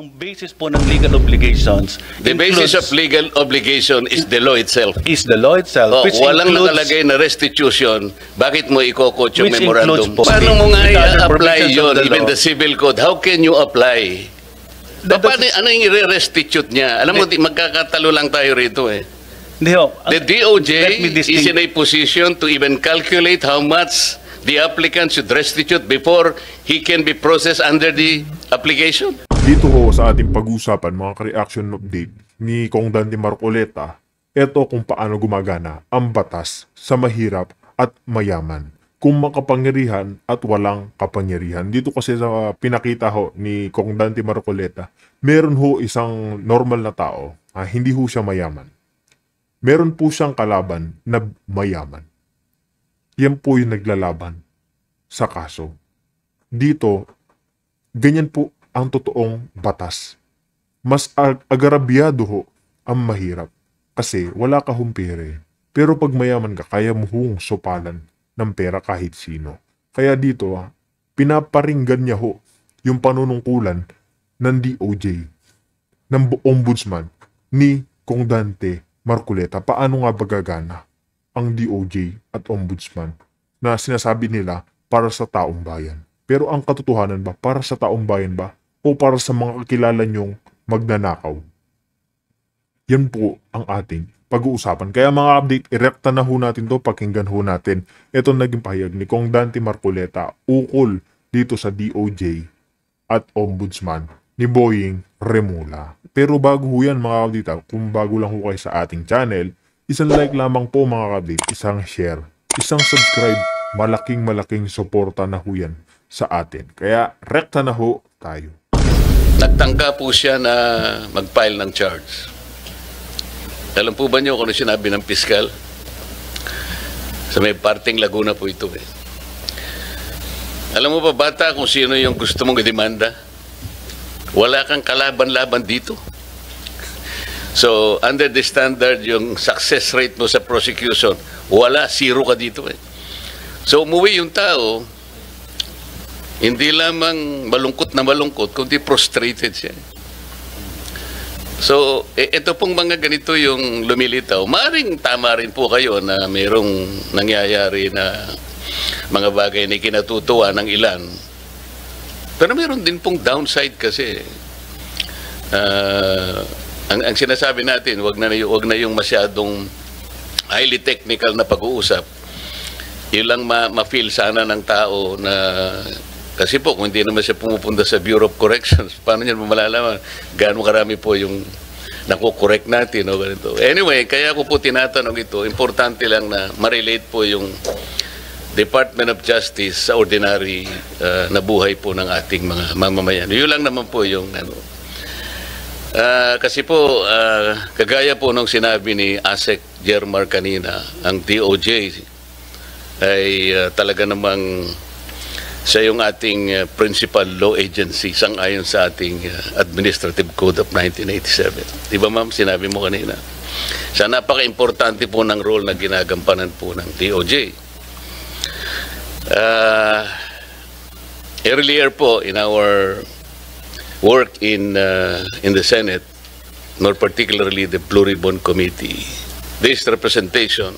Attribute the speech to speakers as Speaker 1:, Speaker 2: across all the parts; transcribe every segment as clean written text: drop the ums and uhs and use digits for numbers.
Speaker 1: Ang basis po ng legal obligations,
Speaker 2: The basis of legal obligation is the law itself.
Speaker 1: is the law itself,
Speaker 2: Oh,
Speaker 1: which
Speaker 2: walang
Speaker 1: includes
Speaker 2: nakalagay na restitution, bakit mo ikokot yung
Speaker 1: Which
Speaker 2: memorandum?
Speaker 1: includes po
Speaker 2: Paano mo nga
Speaker 1: the other
Speaker 2: i-apply
Speaker 1: provisions of
Speaker 2: yun,
Speaker 1: the
Speaker 2: even
Speaker 1: law.
Speaker 2: the civil code? How can you apply? Paano, ano yung i-restitute niya? Alam mo, magkakatalo lang tayo rito eh.
Speaker 1: Hindi ho.
Speaker 2: The DOJ
Speaker 1: Let me
Speaker 2: is in a position to even calculate how much the applicant should restitute before he can be processed under the application.
Speaker 3: Dito ho sa ating pag-usapan mga ka-reaction update ni Kong Dante Marcoleta, eto kung paano gumagana ang batas sa mahirap at mayaman. Kung makapangyarihan at walang kapangyarihan. Dito kasi sa pinakita ho ni Kong Dante Marcoleta, meron ho isang normal na tao, hindi ho siya mayaman. Meron po siyang kalaban na mayaman. Yan po yung naglalaban sa kaso. Dito, ganyan po ang totoong batas. Mas agarabyado ho ang mahirap kasi wala ka hong pere. Pero pag mayaman ka, kaya mo hong sopalan ng pera kahit sino. Kaya dito, pinaparinggan niya ho yung panunungkulan ng DOJ, ng ombudsman ni Kong Dante Marcoleta. Paano nga bagagana ang DOJ at ombudsman na sinasabi nila para sa taong bayan? Pero ang katotohanan ba, para sa taong bayan ba? O para sa mga kakilala nyong magnanakaw? Yan po ang ating pag-uusapan. Kaya mga update, irekta na ho natin to, pakinggan ho natin. Ito naging pahayag ni Kong Dante Marcoleta ukol dito sa DOJ at Ombudsman ni Boying Remulla. Pero bago ho yan mga update, kung bago lang ho kayo sa ating channel, isang like lamang po mga update, isang share, isang subscribe, malaking suporta na ho yan sa atin. Kaya rekta na ho tayo.
Speaker 2: Nagtangka po siya na mag-file ng charge. Alam po ba niyo kung ano sinabi ng piskal? Sa may parting Laguna po ito eh. Alam mo ba bata kung sino yung gusto mong idemanda? Wala kang kalaban-laban dito. So, under the standard, yung success rate mo sa prosecution, wala, zero ka dito eh. So, umuwi yung tao, hindi lamang malungkot na malungkot, kundi frustrated siya. So, ito pong mga ganito yung lumilitaw. Maaring tama rin po kayo na mayroong nangyayari na mga bagay na kinatutuwa ng ilan. Pero mayroon din pong downside kasi. Ang sinasabi natin, wag na yung masyadong highly technical na pag-uusap. Yun lang ma-feel sana ng tao na kasi po, kung hindi naman siya pumupunta sa Bureau of Corrections, paano niya malalaman gaano karami po yung nakukorek natin o ganito. Anyway, kaya ko po tinatanong ito, importante lang na ma-relate po yung Department of Justice sa ordinary na buhay po ng ating mga mamamayan. Yun lang naman po yung ano. Kasi po, kagaya po nung sinabi ni ASEC Jermar kanina, ang DOJ ay talaga namang siya yung ating principal law agency sang-ayon sa ating Administrative Code of 1987. Di ba ma'am, sinabi mo kanina? Siya napaka-importante po ng role na ginagampanan po ng DOJ. Earlier po in our work in the Senate, more particularly the Blue Ribbon Committee, this representation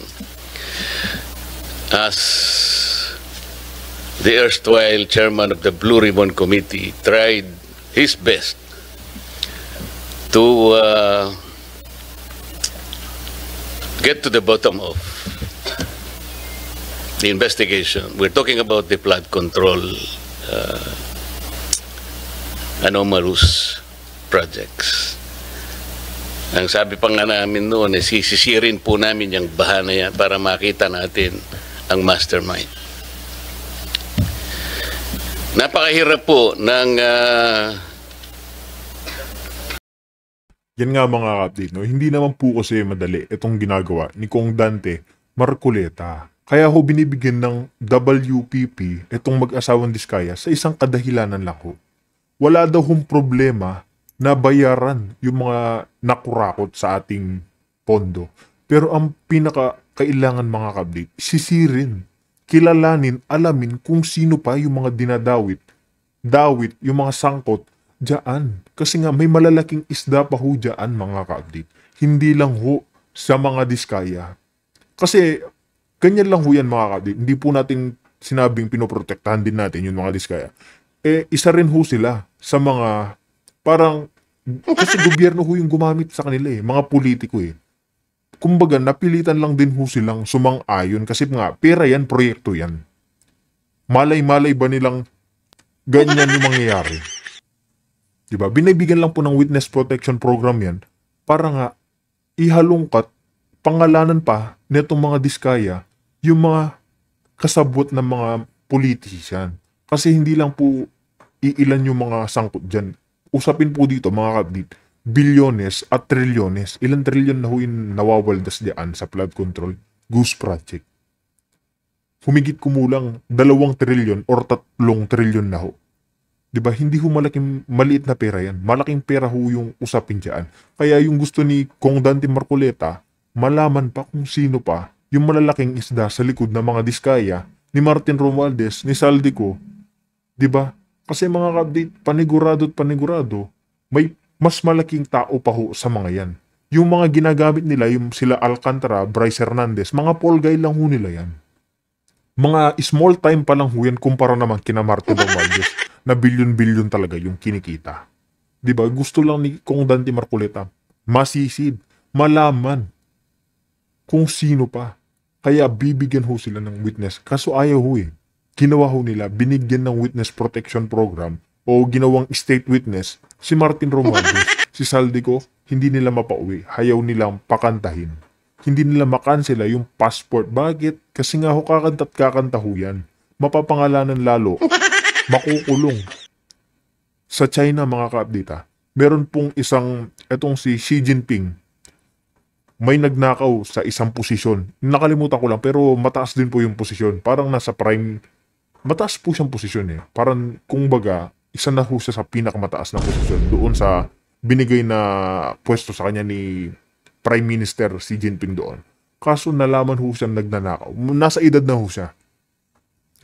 Speaker 2: as the erstwhile chairman of the Blue Ribbon Committee tried his best to get to the bottom of the investigation. We're talking about the flood control anomalous projects. Ang sabi pa nga namin noon, sisisirin po namin yung baha na yan para makita natin ang mastermind. Napakahirap po ng
Speaker 3: Yan nga mga update, no? Hindi naman po kasi madali itong ginagawa ni Kong Dante Marcoleta. Kaya ho binibigyan ng WPP itong mag-asawang Diskaya sa isang kadahilanan lang ho. Wala daw hong problema na bayaran yung mga nakurakot sa ating pondo. Pero ang pinaka-kailangan mga update, sisirin, kilalanin, alamin kung sino pa yung mga dinadawit, yung mga sangkot Diyaan. Kasi nga may malalaking isda pa ho diyaan mga ka-update. Hindi lang ho sa mga diskaya. Kasi ganyan lang ho yan mga ka-update. Hindi po natin sinabing pinoprotektahan din natin yung mga diskaya. Isa rin ho sila sa mga parang kasi gobyerno ho yung gumamit sa kanila mga politiko Kumbaga, napilitan lang din ho silang sumang-ayon kasi nga, pera yan, proyekto yan. Malay-malay ba nilang ganyan yung mangyayari? Diba? Binibigyan lang po ng witness protection program yan para nga ihalungkat, pangalanan pa netong mga diskaya yung mga kasabot ng mga politician. Kasi hindi lang po iilan yung mga sangkot dyan. Usapin po dito mga kabdit, bilyones at trilyones. Ilang trilyon na ho yung nawawaldas diyan sa flood control? Goose Project. Humigit kumulang 2 trilyon or 3 trilyon na ho. Diba? Hindi ho maliit na pera yan. Malaking pera ho yung usapin diyan. Kaya yung gusto ni Kong Dante Marcoleta, malaman pa kung sino pa yung malalaking isda sa likod ng mga diskaya ni Martin Romualdez, ni Saldico. Diba? Kasi mga ka-update, panigurado, may mas malaking tao pa ho sa mga yan. Yung mga ginagamit nila, yung sila Alcantara, Bryce Hernandez, mga Paul Guy lang ho nila yan. Mga small time pa lang ho yan kumpara naman kina Martin Romualdez na bilyon-bilyon talaga yung kinikita. Diba? Gusto lang ni Kong Dante Marcoleta masisid, malaman kung sino pa. Kaya bibigyan ho sila ng witness. Kaso ayaw ho Ginawa ho nila, binigyan ng witness protection program o ginawang state witness si Martin Romualdez, si Saldico, hindi nila mapauwi. Hayaw nilang pakantahin. Hindi nila makansela yung passport. Bakit? Kasi nga ho kakanta ho yan. Mapapangalanan lalo. Makukulong. Sa China mga ka-update meron pong etong si Xi Jinping, may nagnakaw sa isang posisyon. Nakalimutan ko lang pero mataas din po yung posisyon. Parang nasa prime, mataas po siyang posisyon Parang kumbaga, isa na ho siya sa pinakamataas na posisyon doon sa binigay na pwesto sa kanya ni Prime Minister Xi Jinping doon. Kaso nalaman ho siya nagnanakaw. Nasa edad na ho siya.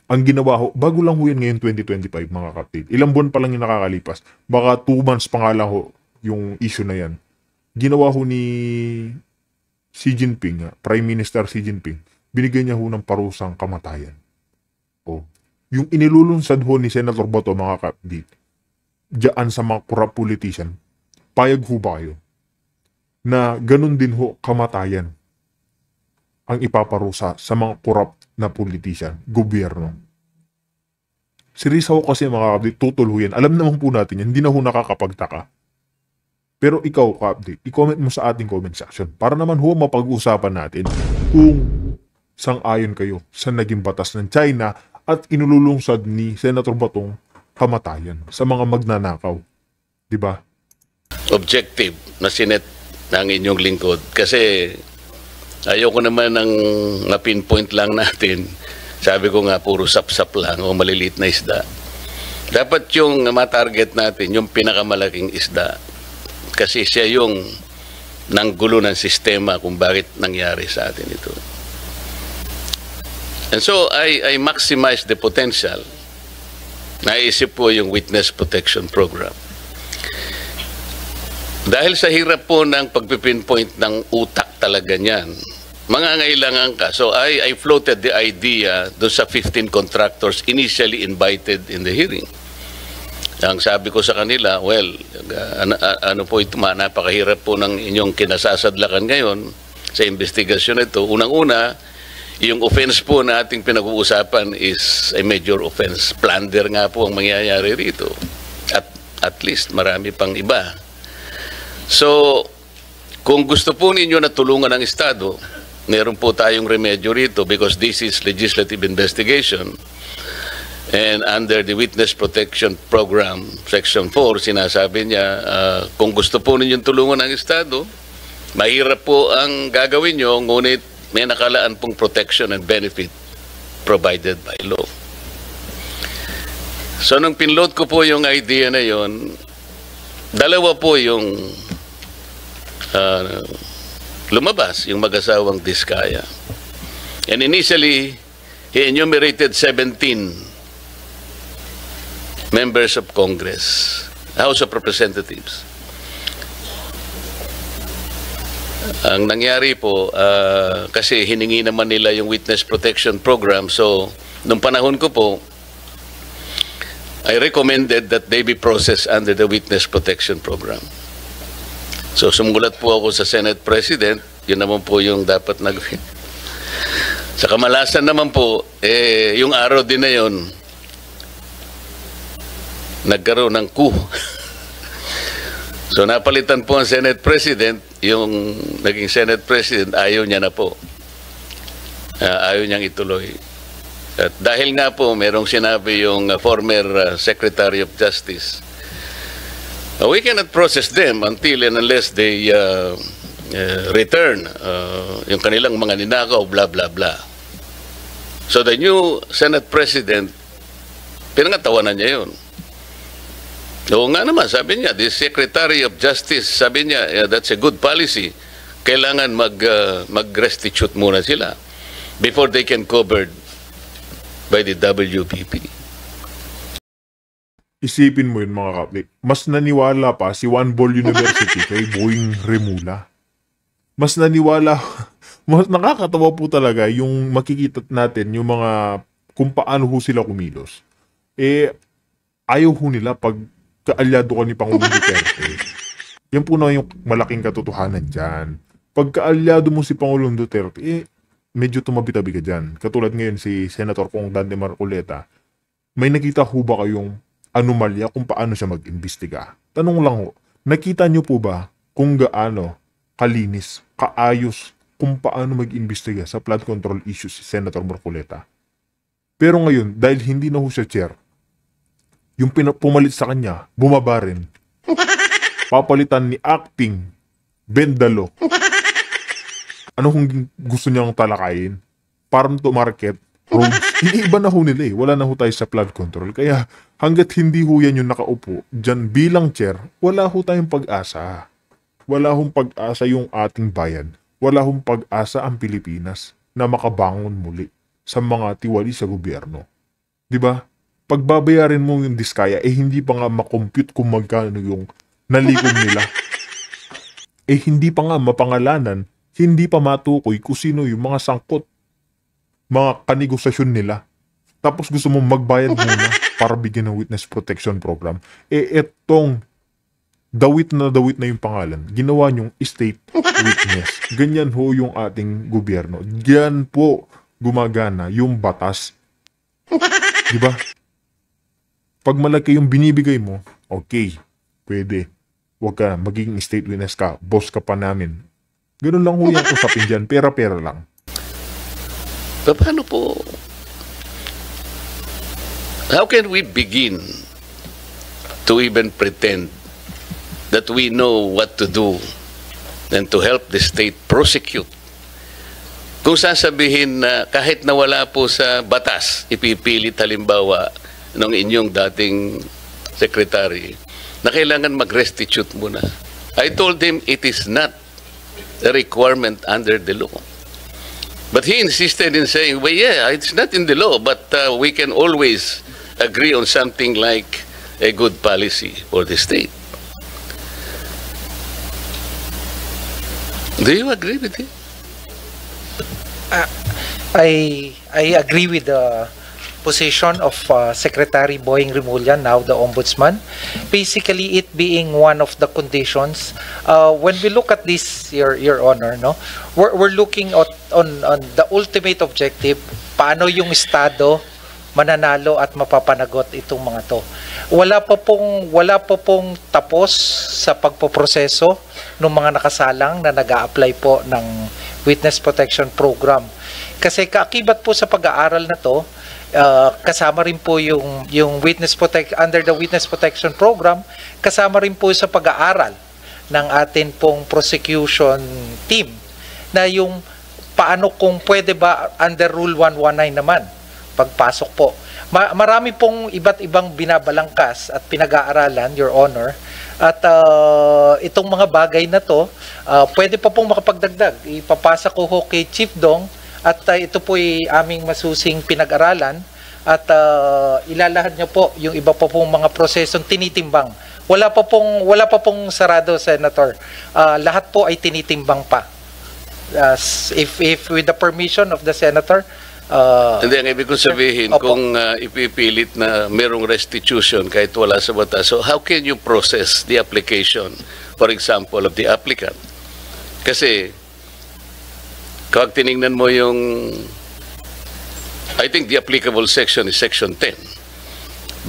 Speaker 3: Ang ginawa ho, bago lang ho yan ngayon 2025 mga kapatid. Ilang buwan pa lang yung nakakalipas. Baka 2 months pa nga lang ho yung issue na yan. Ginawa ho ni Xi Jinping, Prime Minister Xi Jinping, binigay niya ho ng parusang kamatayan. Yung inilulunsad ho ni Senator Bato mga kapatid, diyan sa mga corrupt politician, payag ho ba kayo na ganun din ho kamatayan ang ipaparusa sa mga corrupt na politician, gobyerno? Si Risa ho kasi mga kapatid, tutol ho yan. Alam naman po natin yan, hindi na ho nakakapagtaka. Pero ikaw kapatid, i-comment mo sa ating comment section para naman ho mapag-usapan natin kung sang-ayon kayo sa naging batas ng China at inululunsad ni Senator Batong kamatayan sa mga magnanakaw. Diba?
Speaker 2: Objective na sinet ng inyong lingkod. Kasi ayoko naman ng na-pinpoint lang natin. Sabi ko nga, puro sap-sap lang o maliliit na isda. Dapat yung matarget natin, yung pinakamalaking isda. Kasi siya yung nanggulo ng sistema kung bakit nangyari sa atin ito. And so, I maximize the potential. Naisip po yung Witness Protection Program. Dahil sa hirap po ng pagpipinpoint ng utak talaga niyan, mga ngailangan ka. So, I floated the idea doon sa 15 contractors initially invited in the hearing. Ang sabi ko sa kanila, well, ano po ito, napakahirap po ng inyong kinasasadlakan ngayon sa investigasyon ito. Unang-una, yung offense po na ating pinag-uusapan is a major offense. Plunder nga po ang mangyayari rito. At least marami pang iba. So, kung gusto po ninyo na tulungan ng Estado, meron po tayong remedyo rito because this is legislative investigation. And under the Witness Protection Program, Section 4, sinasabi niya, kung gusto po ninyong tulungan ng Estado, mahirap po ang gagawin nyo, ngunit may nakalaan pong protection and benefit provided by law. So, nung pinload ko po yung idea na yon, dalawa po yung lumabas, yung mag-asawang Diskaya. And initially, he enumerated 17 members of Congress. House of Representatives. Ang nangyari po, kasi hiningi naman nila yung witness protection program. So, nung panahon ko po, I recommended that they be processed under the witness protection program. So, sumulat po ako sa Senate President. Yun naman po yung dapat nagawin. Sa kamalasan naman po, yung araw din na yun, nagkaroon ng coup. So, napalitan po ang Senate President. Yung naging Senate President, ayaw niya na po. Ayaw niyang ituloy. At dahil nga po, merong sinabi yung former Secretary of Justice, we cannot process them until and unless they return yung kanilang mga ninakaw, blah, blah, blah. So the new Senate President, pinangatawanan niya yun. Oo nga naman, sabi niya, the Secretary of Justice, sabi niya, yeah, that's a good policy. Kailangan mag-restitute muna sila before they can covered by the WPP.
Speaker 3: Isipin mo yun mga kapli. Mas naniwala pa si One Ball University kay Boying Remula. Mas naniwala, mas nakakatawa po talaga yung makikita natin yung mga kung paano ho sila kumilos. Ayaw ho nila pag kaalyado ka ni Pangulong Duterte. Yan po na yung malaking katotohanan dyan. Pag kaalyado mo si Pangulong Duterte, medyo tumabi-tabi ka dyan. Katulad ngayon si Senator Congdan de Marcoleta, may nakita ho ba kayong anomalya kung paano siya mag-imbestiga? Tanong lang ho, nakita nyo po ba kung gaano kalinis, kaayos, kung paano mag-imbestiga sa flood control issues si Senator Marcoleta? Pero ngayon, dahil hindi na ho siya chair, yung pumalit sa kanya, bumaba rin. Papalitan ni acting Bendalo. Ano kung gusto niyang talakayin? Farm to market, roads. Iniiba na ho nila eh. Wala na ho tayo sa flood control. Kaya hanggat hindi ho yan yung nakaupo, dyan bilang chair, wala ho tayong pag-asa. Wala hong pag-asa yung ating bayan. Wala hong pag-asa ang Pilipinas na makabangon muli sa mga tiwali sa gobyerno. Diba? Pagbabayarin mo yung diskaya, hindi pa nga makompute kung magkano yung nalikom nila. Hindi pa nga mapangalanan, hindi pa matukoy kung sino yung mga sangkot, mga kanegosasyon nila. Tapos gusto mong magbayad muna para bigyan ng witness protection program. Etong dawit na yung pangalan, ginawa nyong state witness. Ganyan ho yung ating gobyerno. Diyan po gumagana yung batas. Diba? Pag malaki yung binibigay mo, okay, pwede. Huwag ka, magiging state witness ka, boss ka pa namin. Ganun lang ho yung usapin dyan, pera-pera lang.
Speaker 2: Paano po? How can we begin to even pretend that we know what to do and to help the state prosecute? Kung sasabihin na kahit na wala po sa batas, ipipilit halimbawa ng inyong dating secretary na kailangan mag-restitute muna. I told him it is not a requirement under the law. But he insisted in saying, well, yeah, it's not in the law, but we can always agree on something like a good policy for the state. Do you agree with him?
Speaker 4: I agree with the position of Secretary Boying Remulla, now the Ombudsman. Basically, it being one of the conditions. When we look at this, Your Honor, no, we're looking at on the ultimate objective. Paano yung Estado mananalo at mapapanagot itong mga to? Wala pa pong tapos sa pagpoproseso ng mga nakasalang na nag-a-apply po ng Witness Protection Program. Kasi kaakibat po sa pag-aaral na to, kasama rin po yung under the Witness Protection Program, kasama rin po sa pag-aaral ng atin pong prosecution team na yung paano kung pwede ba under Rule 119 naman pagpasok po. Marami pong iba't ibang binabalangkas at pinag-aaralan, Your Honor, at itong mga bagay na to, pwede pa pong makapagdagdag. Ipapasa ko ho kay Chief Dong at ito po ay aming masusing pinag-aralan at ilalahad niyo po yung iba pa pong mga prosesong tinitimbang Wala pa pong sarado, Senator. Lahat po ay tinitimbang pa. If with the permission of the Senator,
Speaker 2: Hindi, ang ibig kong sabihin,
Speaker 4: Opo.
Speaker 2: kung ipipilit na merong restitution kahit wala sa batas, so how can you process the application, for example, of the applicant? Kasi, kapag tinignan mo yung, I think the applicable section is section 10.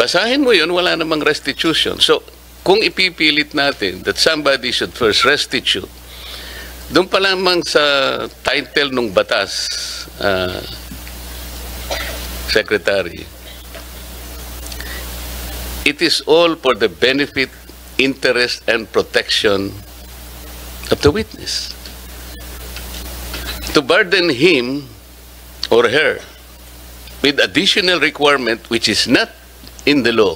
Speaker 2: Basahin mo yun, wala namang restitution. So, kung ipipilit natin that somebody should first restitute, doon pa lamang sa title ng batas, Secretary, it is all for the benefit, interest, and protection of the witness. To burden him or her with additional requirement which is not in the law.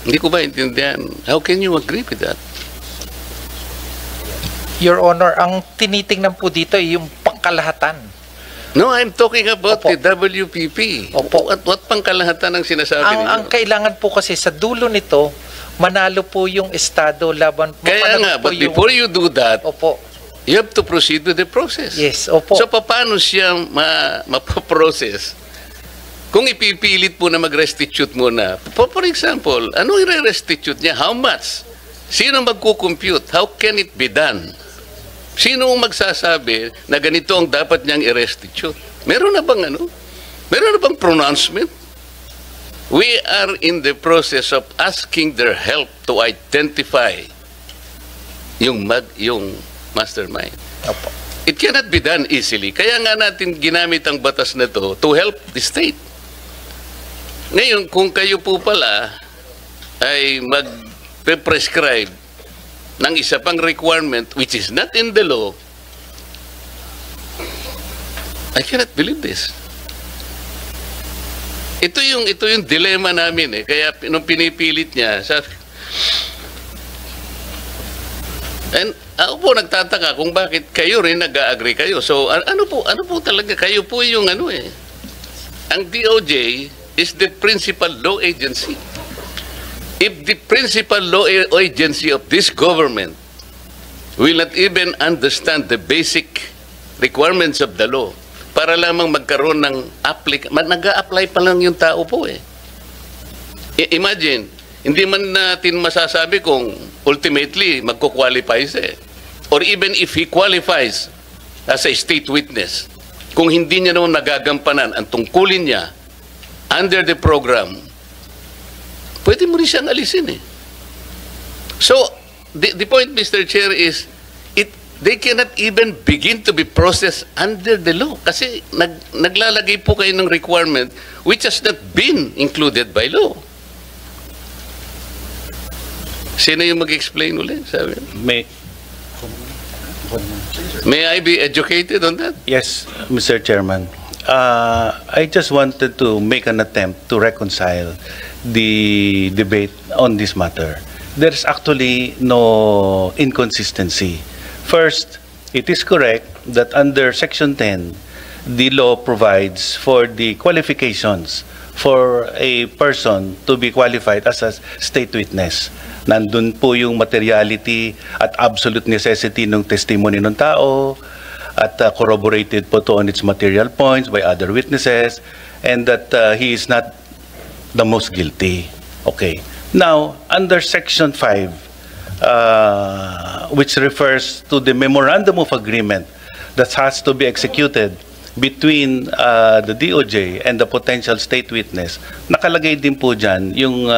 Speaker 2: Hindi ko ba intindihan? How can you agree with that?
Speaker 4: Your Honor, ang tinitingnan po dito ay yung pangkalahatan.
Speaker 2: No, I'm talking about
Speaker 4: Opo.
Speaker 2: the WPP.
Speaker 4: Opo.
Speaker 2: What pangkalahatan ang sinasabi ninyo?
Speaker 4: Ang kailangan po kasi sa dulo nito, manalo po yung Estado laban po.
Speaker 2: Kaya nga, but before you do that,
Speaker 4: Opo.
Speaker 2: you have to proceed with the process.
Speaker 4: Yes, opo.
Speaker 2: So, paano siya mapaprocess? Kung ipipilit po na mag-restitute muna, for example, ano i-restitute niya? How much? Sino magkukompute? How can it be done? Sino ang magsasabi na ganito ang dapat niyang i-restitute? Meron na bang ano? Meron na bang pronouncement? We are in the process of asking their help to identify yung mastermind.
Speaker 4: Opo.
Speaker 2: It cannot be done easily. Kaya nga natin ginamit ang batas na to help the state. Ngayon, kung kayo po pala ay mag-prescribe ng isa pang requirement which is not in the law, I cannot believe this. Ito yung dilemma namin eh. Kaya nung pinipilit niya, and ako po nagtataka kung bakit kayo rin nag-agree kayo. So ano po talaga, kayo po yung ano eh. Ang DOJ is the principal law agency. If the principal law agency of this government will not even understand the basic requirements of the law, para lamang magkaroon ng nag-a-apply pa lang yung tao po eh. Imagine, hindi man natin masasabi kung ultimately magko-qualify siya eh. Or even if he qualifies as a state witness, kung hindi niya naman nagagampanan ang tungkulin niya under the program, pwede mo rin siyang alisin eh. So, the point, Mr. Chair, is they cannot even begin to be processed under the law kasi naglalagay po kayo ng requirement which has not been included by law. Sino yung mag-explain ulit? Sabi? May I be educated on that?
Speaker 1: Yes, Mr. Chairman. I just wanted to make an attempt to reconcile the debate on this matter. There's actually no inconsistency. First, it is correct that under Section 10, the law provides for the qualifications for a person to be qualified as a state witness. Nandun po yung materiality at absolute necessity ng testimony ng tao, at corroborated po to on its material points by other witnesses, and that he is not the most guilty. Okay. Now, under Section 5, which refers to the memorandum of agreement that has to be executed between the DOJ and the potential state witness, nakalagay din po dyan yung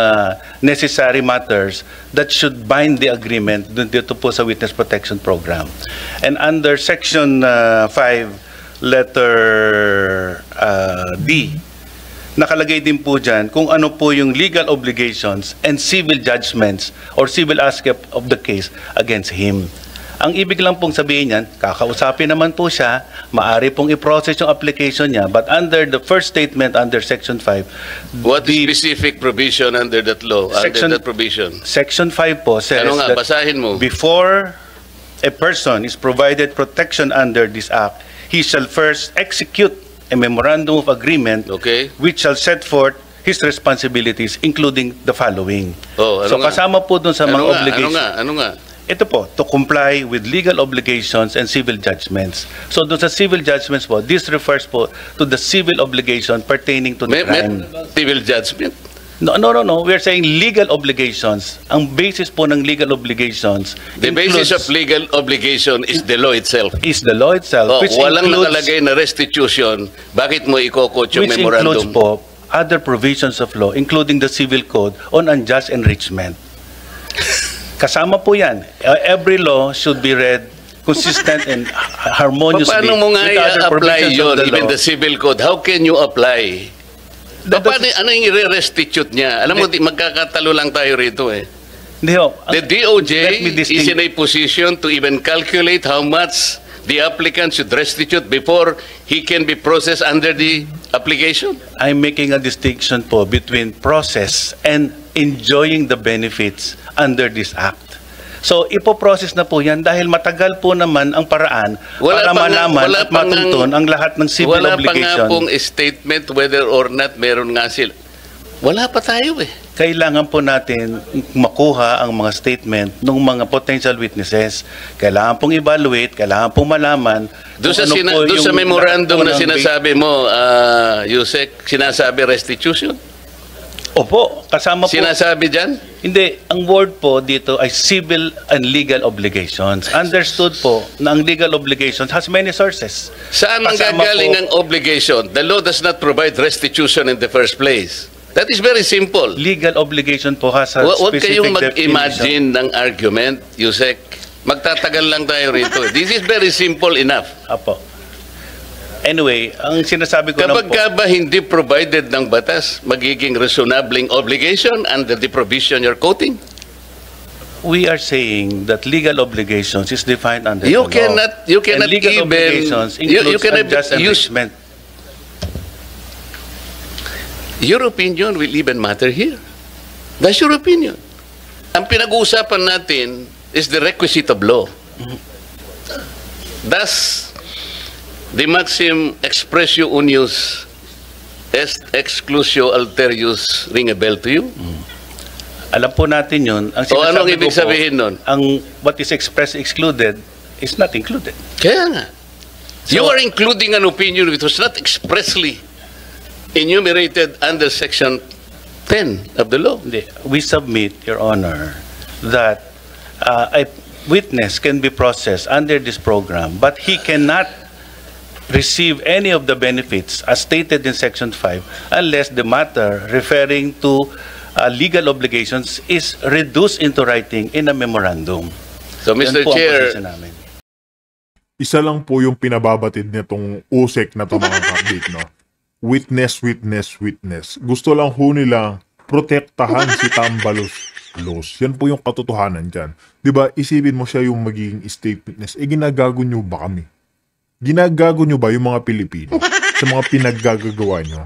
Speaker 1: necessary matters that should bind the agreement dito po sa Witness Protection Program. And under Section 5, letter D, nakalagay din po dyan kung ano po yung legal obligations and civil judgments or civil aspect of the case against him. Ang ibig lang pong sabihin niyan, kakausapin naman po siya, maari pong i-process yung application niya, but under the first statement under Section 5,
Speaker 2: What specific provision under that law,
Speaker 1: Section-
Speaker 2: under that provision?
Speaker 1: Section 5 po says
Speaker 2: Ano nga,
Speaker 1: that
Speaker 2: basahin mo.
Speaker 1: before a person is provided protection under this act, he shall first execute a memorandum of agreement
Speaker 2: Okay.
Speaker 1: which shall set forth his responsibilities, including the following.
Speaker 2: Oh, ano
Speaker 1: So
Speaker 2: nga?
Speaker 1: kasama po dun sa mga obligations.
Speaker 2: Ano nga?
Speaker 1: Ito po, to comply with legal obligations and civil judgments. So doon sa civil judgments po, this refers po to the civil obligation pertaining to the
Speaker 2: May
Speaker 1: crime.
Speaker 2: civil judgment.
Speaker 1: No. We are saying legal obligations. Ang basis po ng legal obligations
Speaker 2: The basis of legal obligation is the law itself.
Speaker 1: is the law itself,
Speaker 2: Oh,
Speaker 1: which
Speaker 2: walang
Speaker 1: includes,
Speaker 2: nakalagay na restitution. Bakit mo ikokot yung
Speaker 1: which
Speaker 2: memorandum?
Speaker 1: includes po other provisions of law, including the civil code on unjust enrichment. Kasama po yan. Every law should be read consistent and harmoniously
Speaker 2: Paano mo nga
Speaker 1: with other
Speaker 2: i-apply
Speaker 1: provisions of
Speaker 2: yun,
Speaker 1: the
Speaker 2: even
Speaker 1: law.
Speaker 2: the civil code? How can you apply? Paano, ano yung i-restitute niya? Alam mo, magkakatalo lang tayo rito eh.
Speaker 1: Hindi ho.
Speaker 2: The
Speaker 1: Let
Speaker 2: DOJ
Speaker 1: me
Speaker 2: is in a position to even calculate how much the applicant should restitute before he can be processed under the application.
Speaker 1: I'm making a distinction po between process and enjoying the benefits under this act. So, ipoprocess na po yan dahil matagal po naman ang paraan para malaman at matuntun ang lahat ng civil
Speaker 2: wala
Speaker 1: obligation.
Speaker 2: Wala pa nga pong statement whether or not meron nga sila. Wala pa tayo eh.
Speaker 1: Kailangan po natin makuha ang mga statement ng mga potential witnesses. Kailangan pong evaluate, kailangan pong malaman.
Speaker 2: Doon sa,
Speaker 1: kung ano po
Speaker 2: doon sa
Speaker 1: yung
Speaker 2: memorandum na
Speaker 1: lahat po ng
Speaker 2: sinasabi mo, Yusek, sinasabi restitution?
Speaker 1: Opo, kasama po.
Speaker 2: Sinasabi dyan?
Speaker 1: Hindi, ang word po dito ay civil and legal obligations. Understood po na ang legal obligations has many sources.
Speaker 2: Saan ang
Speaker 1: Kasama
Speaker 2: gagaling
Speaker 1: po-
Speaker 2: ang obligation? The law does not provide restitution in the first place. That is very simple.
Speaker 1: Legal obligation po has a
Speaker 2: Huwag
Speaker 1: specific
Speaker 2: kayong
Speaker 1: definition.
Speaker 2: mag-imagine ng argument, Yusek. Magtatagal lang tayo rito. This is very simple enough.
Speaker 1: Apo. Anyway, ang sinasabi ko lang
Speaker 2: Kapag
Speaker 1: po,
Speaker 2: ka ba hindi provided ng batas, magiging reasonabling obligation under the provision you're quoting?
Speaker 1: we are saying that legal obligations is defined under
Speaker 2: You
Speaker 1: the law.
Speaker 2: cannot
Speaker 1: And legal
Speaker 2: even
Speaker 1: obligations
Speaker 2: you
Speaker 1: includes
Speaker 2: cannot
Speaker 1: unjust
Speaker 2: use
Speaker 1: enrichment.
Speaker 2: your opinion will even matter here. That's your opinion. Ang pinag-uusapan natin is the requisite of law. Thus, the maxim expressio unius est exclusio alterius ring a bell to you?
Speaker 1: Alam po natin yun. Ang
Speaker 2: O anong
Speaker 1: sinasabi
Speaker 2: ibig
Speaker 1: ko po,
Speaker 2: sabihin nun?
Speaker 1: ang what is expressed excluded is not included.
Speaker 2: Kaya nga. You
Speaker 1: So-
Speaker 2: are including an opinion which was not expressly enumerated under Section 10 of the law.
Speaker 1: Hindi. We submit, Your Honor, that a witness can be processed under this program, but he cannot receive any of the benefits as stated in Section 5 unless the matter referring to legal obligations is reduced into writing in a memorandum.
Speaker 2: So,
Speaker 1: Yan
Speaker 2: Mr.
Speaker 1: po ang
Speaker 2: Chair,
Speaker 1: posisyon namin.
Speaker 3: Isa lang po yung pinababatid nitong USEC na to mga kapit, no? Witness, witness, witness. Gusto lang ho nilang protektahan si Tambalos Los. Yan po yung katotohanan dyan. Diba, isipin mo siya yung magiging state witness. Ginagago nyo ba kami? Ginagago nyo ba yung mga Pilipino sa mga pinaggagawa nyo?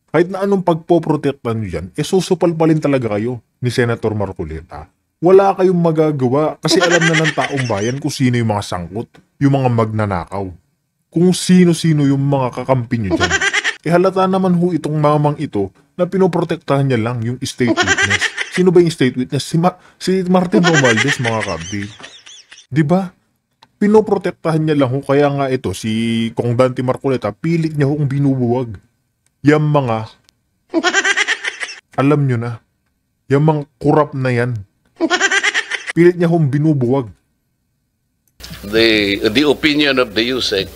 Speaker 3: Kahit na anong pagpoprotektan nyo dyan, susupalpalin talaga kayo ni Senator Marcoleta. Wala kayong magagawa kasi alam na ng taong bayan kung sino yung mga sangkot, yung mga magnanakaw. Kung sino-sino yung mga kakampi nyo dyan. Halata naman ho itong mamang ito na pinoprotektahan niya lang yung state witness. Sino ba yung state witness? Si Martin Romualdez, mga kabdi. Diba? Pinoprotektahan niya lang ho. Kaya nga ito, si Kong Dante Marcoleta, pilit niya hong binubuwag. Yang mga, alam nyo na, yung mga kurap na yan. Pilit niya hong binubuwag.
Speaker 2: the opinion of the USEC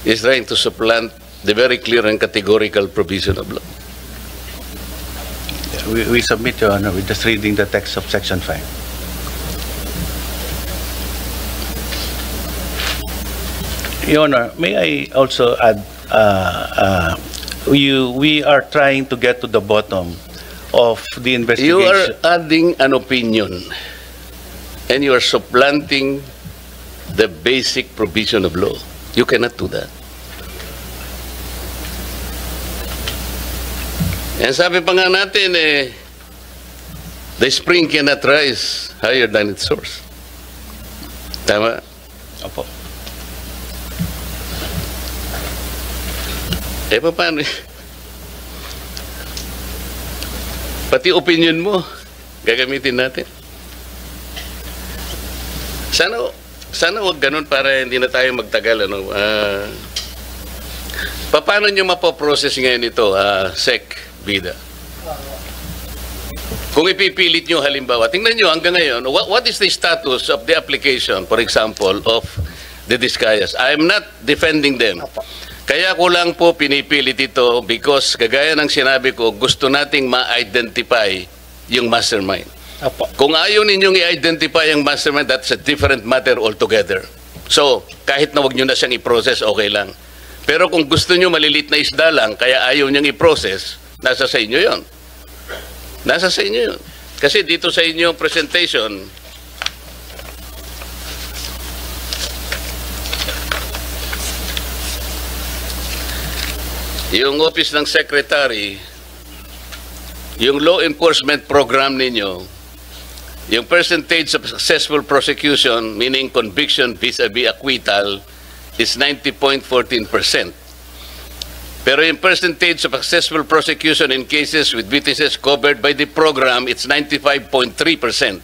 Speaker 2: is trying to supplant the very clear and categorical provision of law.
Speaker 1: We submit, Your Honor, with just reading the text of Section 5. Your Honor, may I also add, we are trying to get to the bottom of the
Speaker 2: You
Speaker 1: investigation.
Speaker 2: are adding an opinion and you are supplanting the basic provision of law. You cannot do that. And sabi pa nga natin, the spring cannot rise higher than its source. Tama?
Speaker 1: Opo.
Speaker 2: Paano? Pati opinion mo, gagamitin natin. Sana wag ganun para hindi na tayo magtagal. Paano nyo mapoprocess ngayon ito, Sec, Bida? Kung ipipilit nyo halimbawa, tingnan nyo hanggang ngayon, what is the status of the application, for example, of the Discayas? I am not defending them. Kaya ko lang po pinipilit ito because kagaya ng sinabi ko, gusto nating ma-identify yung mastermind.
Speaker 4: Opo.
Speaker 2: Kung ayaw ninyong i-identify yung mastermind, that's a different matter altogether. So, kahit na wag nyo na siyang i-process, okay lang. Pero kung gusto nyo malilit na isda lang, kaya ayaw niyang i-process, nasa sa inyo yon. Nasa sa inyo yun. Kasi dito sa inyong presentation, yung Office ng Secretary, yung law enforcement program ninyo, yung percentage of successful prosecution, meaning conviction vis-a-vis acquittal, is 90.14%. Pero yung percentage of successful prosecution in cases with witnesses covered by the program, it's 95.3%.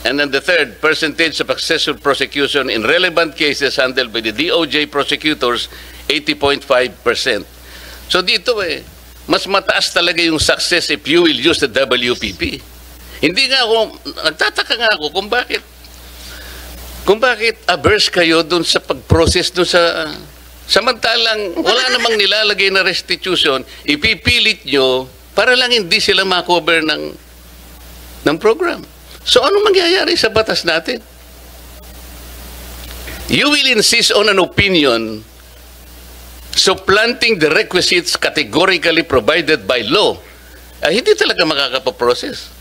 Speaker 2: And then the third, percentage of successful prosecution in relevant cases handled by the DOJ prosecutors, 80.5%. So dito mas mataas talaga yung success if you will use the WPP. Hindi nga ako, nagtataka nga ako kung bakit averse kayo dun sa pag-process dun sa... Samantalang wala namang nilalagay na restitution, ipipilit nyo para lang hindi sila makover ng program. So ano mangyayari sa batas natin? You will insist on an opinion supplanting the requisites categorically provided by law. Hindi talaga makakapaprocess.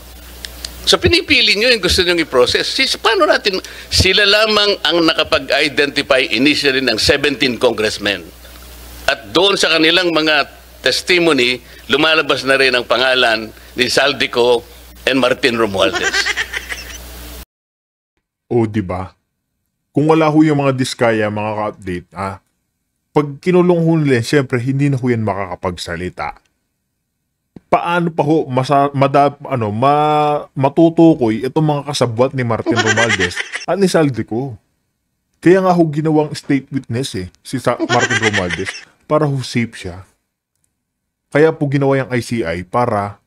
Speaker 2: So pinipili nyo yung gusto nyo i-process. Paano natin, sila lamang ang nakapag-identify initially ng 17 congressmen. At doon sa kanilang mga testimony, lumalabas na rin ang pangalan ni Saldico and Martin Romualdez.
Speaker 3: O, di ba? Kung wala ho yung mga diskaya, mga ka-update, pag kinulong ho nila, syempre, hindi na ho yan makakapagsalita. Paano pa ho matutukoy itong mga kasabwat ni Martin Romualdez at ni Saldico? Kaya nga ho ginawang state witness si Martin Romualdez para ho safe siya. Kaya po ginawa yung ICI para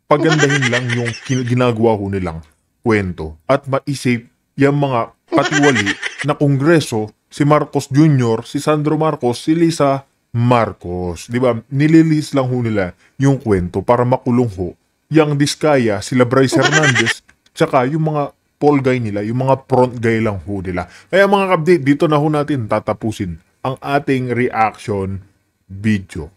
Speaker 3: pagandahin lang yung ginagawa ho nilang kwento at ma-safe yung mga katiwali na kongreso, si Marcos Jr., si Sandro Marcos, si Lisa Marcos. Di ba? Nililis lang ho nila yung kwento para makulong ho yung Diskaya, sila Bryce Hernandez, tsaka yung mga poll guy nila, yung mga front guy lang ho nila. Kaya mga update, dito na ho natin tatapusin ang ating reaction video.